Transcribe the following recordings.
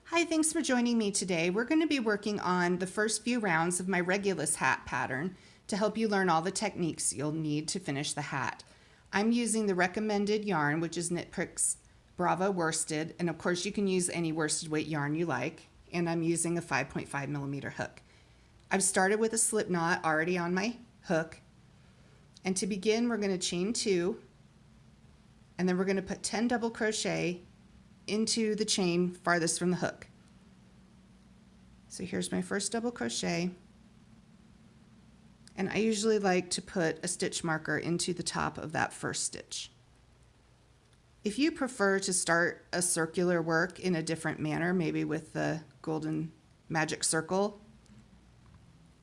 Hi, thanks for joining me today. We're going to be working on the first few rounds of my Regulus hat pattern to help you learn all the techniques you'll need to finish the hat. I'm using the recommended yarn, which is Knit Pricks Brava worsted, and of course you can use any worsted weight yarn you like, and I'm using a 5.5 millimeter hook. I've started with a slip knot already on my hook, and to begin we're going to chain 2, and then we're going to put 10 double crochet into the chain farthest from the hook. So here's my first double crochet, and I usually like to put a stitch marker into the top of that first stitch. If you prefer to start a circular work in a different manner, maybe with the golden magic circle,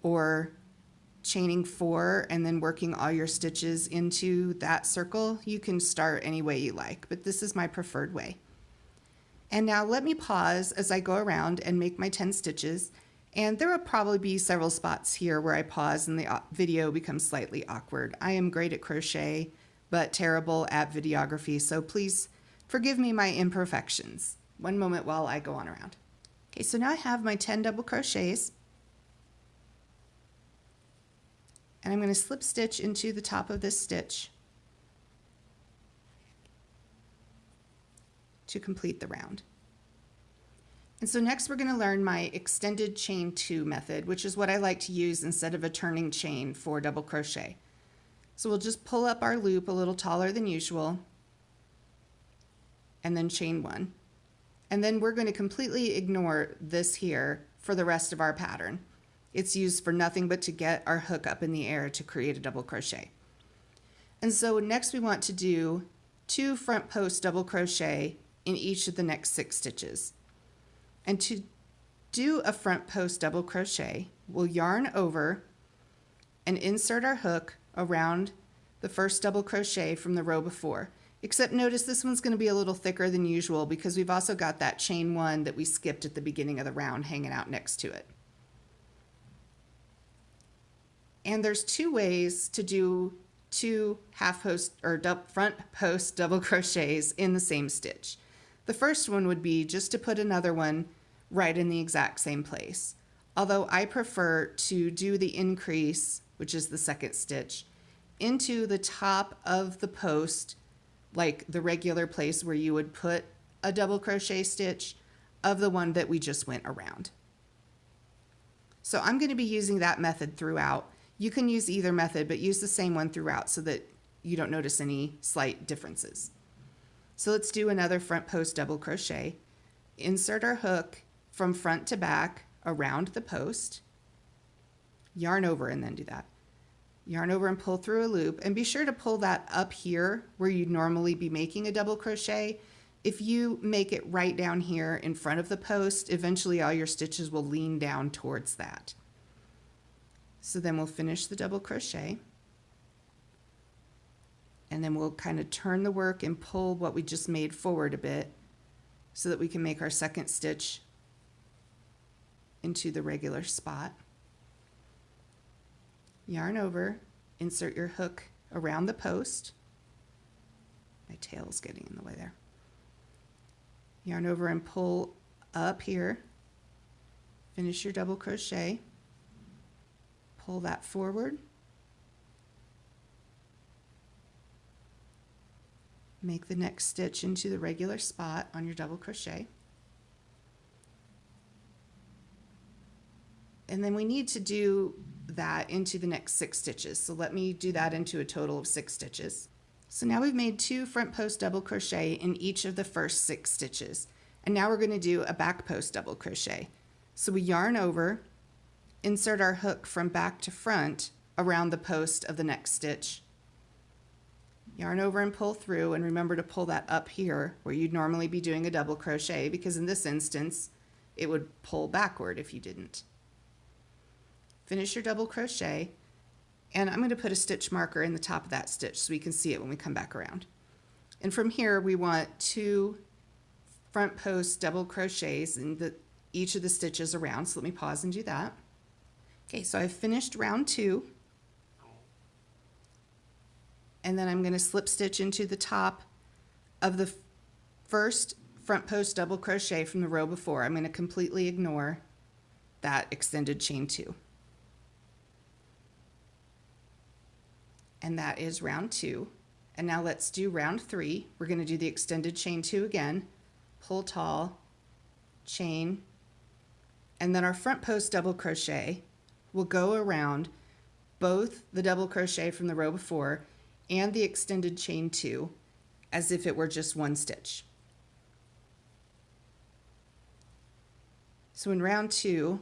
or chaining 4 and then working all your stitches into that circle, you can start any way you like, but this is my preferred way. And now let me pause as I go around and make my 10 stitches, and there will probably be several spots here where I pause and the video becomes slightly awkward. I am great at crochet, but terrible at videography, so please forgive me my imperfections. One moment while I go on around. Okay, so now I have my 10 double crochets, and I'm going to slip stitch into the top of this stitch to complete the round. And so next we're going to learn my extended chain 2 method, which is what I like to use instead of a turning chain for double crochet. So we'll just pull up our loop a little taller than usual and then chain 1. And then we're going to completely ignore this here for the rest of our pattern. It's used for nothing but to get our hook up in the air to create a double crochet. And so next we want to do 2 front post double crochet in each of the next 6 stitches. And to do a front post double crochet, we'll yarn over and insert our hook around the first double crochet from the row before. Except notice this one's going to be a little thicker than usual because we've also got that chain 1 that we skipped at the beginning of the round hanging out next to it. And there's 2 ways to do 2 half post or front post double crochets in the same stitch. The first one would be just to put another one right in the exact same place. Although I prefer to do the increase, which is the second stitch, into the top of the post, like the regular place where you would put a double crochet stitch of the one that we just went around. So I'm going to be using that method throughout. You can use either method, but use the same one throughout so that you don't notice any slight differences. So let's do another front post double crochet. Insert our hook from front to back around the post. Yarn over and then do that. Yarn over and pull through a loop, and be sure to pull that up here where you'd normally be making a double crochet. If you make it right down here in front of the post, eventually all your stitches will lean down towards that. So then we'll finish the double crochet, and then we'll kind of turn the work and pull what we just made forward a bit so that we can make our second stitch into the regular spot. Yarn over, insert your hook around the post. My tail's getting in the way there. Yarn over and pull up here. Finish your double crochet. Pull that forward. Make the next stitch into the regular spot on your double crochet. And then we need to do that into the next 6 stitches. So let me do that into a total of 6 stitches. So now we've made 2 front post double crochet in each of the first 6 stitches. And now we're going to do a back post double crochet. So we yarn over, insert our hook from back to front around the post of the next stitch. Yarn over and pull through, and remember to pull that up here where you'd normally be doing a double crochet, because in this instance it would pull backward if you didn't. Finish your double crochet, and I'm going to put a stitch marker in the top of that stitch so we can see it when we come back around. And from here we want 2 front post double crochets in each of the stitches around. So let me pause and do that. Okay, so I've finished round 2, and then I'm going to slip stitch into the top of the first front post double crochet from the row before. I'm going to completely ignore that extended chain 2. And that is round 2. And now let's do round 3. We're going to do the extended chain 2 again, pull tall, chain, and then our front post double crochet will go around both the double crochet from the row before and the extended chain 2 as if it were just one stitch. So in round 3,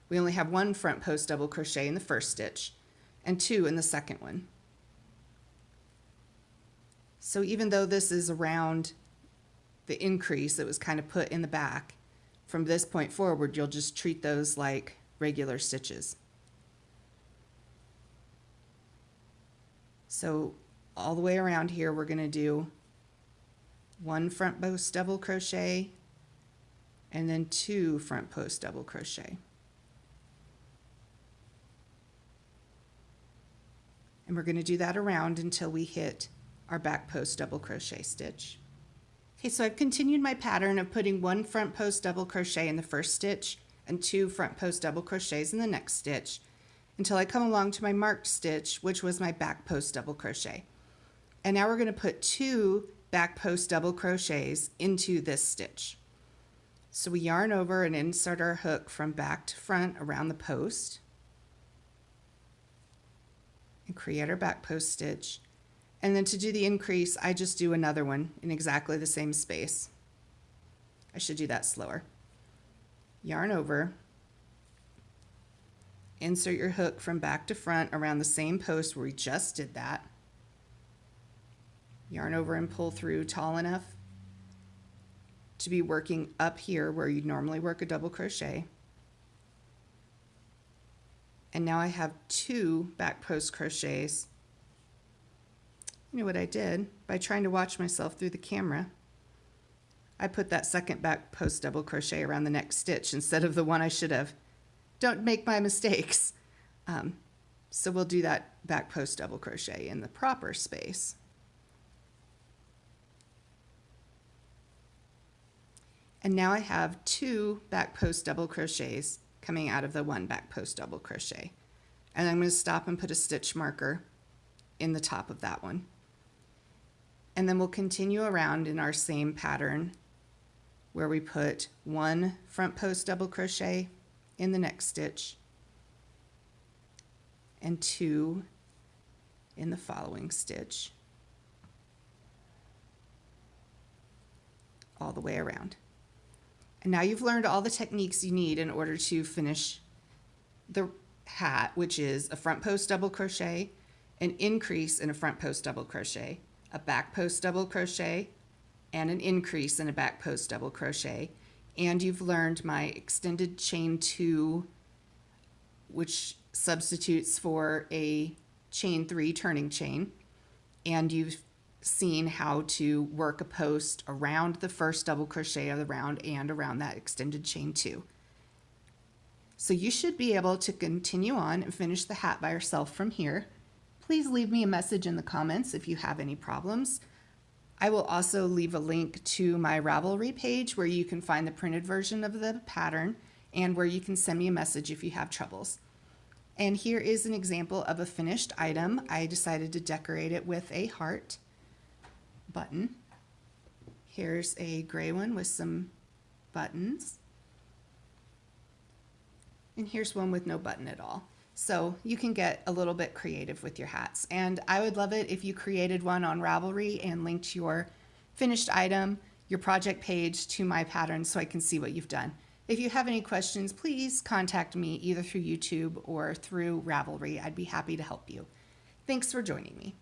we only have 1 front post double crochet in the first stitch and 2 in the second one. So even though this is around the increase that was kind of put in the back, from this point forward, you'll just treat those like regular stitches. So all the way around here, we're going to do 1 front post double crochet and then 2 front post double crochet. And we're going to do that around until we hit our back post double crochet stitch. Okay, so I've continued my pattern of putting 1 front post double crochet in the first stitch and 2 front post double crochets in the next stitch until I come along to my marked stitch, which was my back post double crochet. And now we're going to put 2 back post double crochets into this stitch. So we yarn over and insert our hook from back to front around the post and create our back post stitch. And then to do the increase, I just do another one in exactly the same space. I should do that slower. Yarn over, insert your hook from back to front around the same post where we just did that. Yarn over and pull through tall enough to be working up here where you'd normally work a double crochet. And now I have 2 back post crochets. You know what I did? By trying to watch myself through the camera, I put that second back post double crochet around the next stitch instead of the one I should have. Don't make my mistakes. So we'll do that back post double crochet in the proper space. And now I have 2 back post double crochets coming out of the 1 back post double crochet. And I'm going to stop and put a stitch marker in the top of that one. And then we'll continue around in our same pattern where we put 1 front post double crochet in the next stitch and 2 in the following stitch all the way around. And now you've learned all the techniques you need in order to finish the hat, which is a front post double crochet, an increase in a front post double crochet, a back post double crochet, and an increase in a back post double crochet. And you've learned my extended chain 2, which substitutes for a chain 3 turning chain. And you've seen how to work a post around the first double crochet of the round and around that extended chain 2. So you should be able to continue on and finish the hat by yourself from here. Please leave me a message in the comments if you have any problems. I will also leave a link to my Ravelry page where you can find the printed version of the pattern and where you can send me a message if you have troubles. And here is an example of a finished item. I decided to decorate it with a heart button. Here's a gray one with some buttons. And here's one with no button at all. So you can get a little bit creative with your hats. And I would love it if you created one on Ravelry and linked your finished item, your project page to my pattern so I can see what you've done. If you have any questions, please contact me either through YouTube or through Ravelry. I'd be happy to help you. Thanks for joining me.